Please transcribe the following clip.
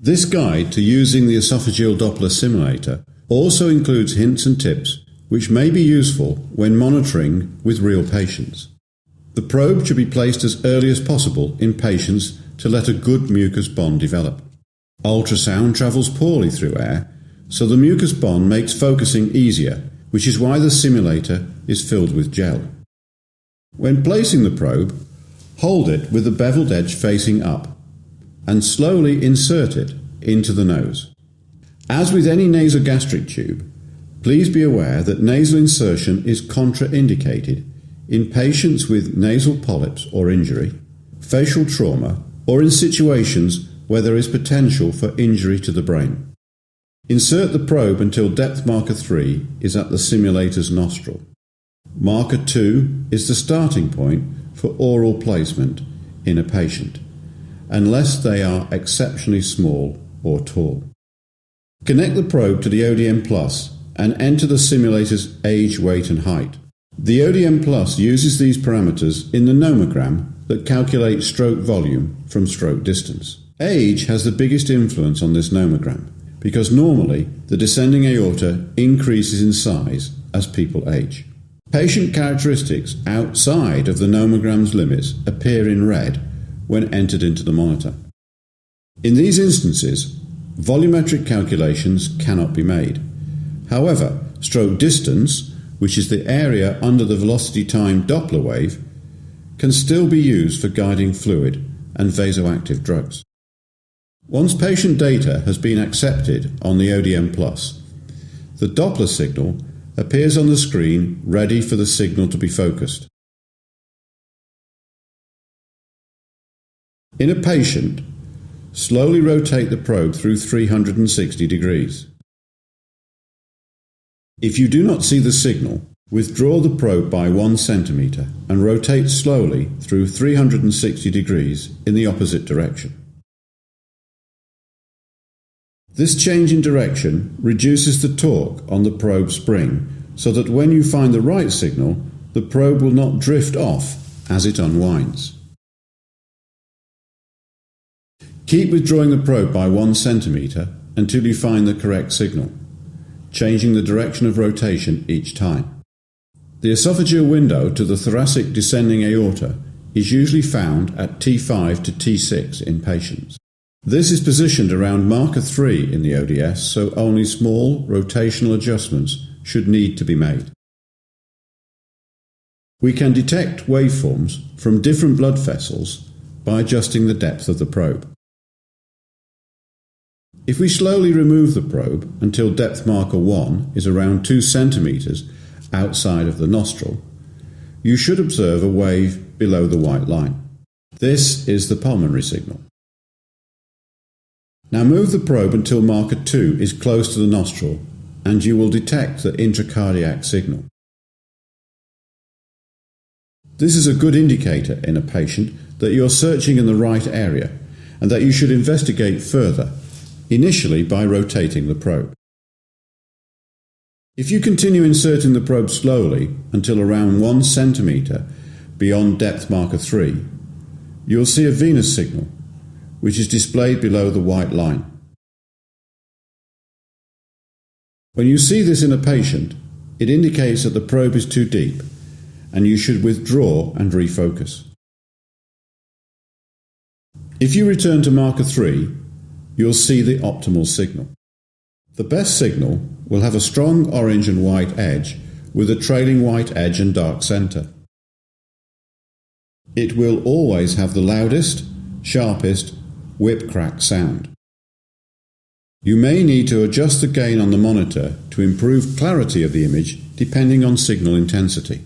This guide to using the esophageal Doppler simulator also includes hints and tips which may be useful when monitoring with real patients. The probe should be placed as early as possible in patients to let a good mucus bond develop. Ultrasound travels poorly through air, so the mucus bond makes focusing easier, which is why the simulator is filled with gel. When placing the probe, hold it with the beveled edge facing up and slowly insert it into the nose. As with any nasogastric tube, please be aware that nasal insertion is contraindicated in patients with nasal polyps or injury, facial trauma, or in situations where there is potential for injury to the brain. Insert the probe until depth marker 3 is at the simulator's nostril. Marker 2 is the starting point for oral placement in a patient, unless they are exceptionally small or tall. Connect the probe to the ODM Plus and enter the simulator's age, weight and height. The ODM Plus uses these parameters in the nomogram that calculates stroke volume from stroke distance. Age has the biggest influence on this nomogram because normally the descending aorta increases in size as people age. Patient characteristics outside of the nomogram's limits appear in red when entered into the monitor. In these instances, volumetric calculations cannot be made. However, stroke distance, which is the area under the velocity-time Doppler wave, can still be used for guiding fluid and vasoactive drugs. Once patient data has been accepted on the ODM+, the Doppler signal appears on the screen ready for the signal to be focused. In a patient, slowly rotate the probe through 360 degrees. If you do not see the signal, withdraw the probe by 1 centimeter and rotate slowly through 360 degrees in the opposite direction. This change in direction reduces the torque on the probe spring so that when you find the right signal, the probe will not drift off as it unwinds. Keep withdrawing the probe by 1 centimeter until you find the correct signal, changing the direction of rotation each time. The esophageal window to the thoracic descending aorta is usually found at T5 to T6 in patients. This is positioned around marker 3 in the ODS, so only small rotational adjustments should need to be made. We can detect waveforms from different blood vessels by adjusting the depth of the probe. If we slowly remove the probe until depth marker 1 is around 2 centimeters outside of the nostril, you should observe a wave below the white line. This is the pulmonary signal. Now move the probe until marker 2 is close to the nostril and you will detect the intracardiac signal. This is a good indicator in a patient that you're searching in the right area and that you should investigate further, initially by rotating the probe. If you continue inserting the probe slowly until around 1 centimeter beyond depth marker 3, you'll see a venous signal, which is displayed below the white line. When you see this in a patient, it indicates that the probe is too deep and you should withdraw and refocus. If you return to marker 3, you'll see the optimal signal. The best signal will have a strong orange and white edge with a trailing white edge and dark center. It will always have the loudest, sharpest whip crack sound. You may need to adjust the gain on the monitor to improve clarity of the image depending on signal intensity.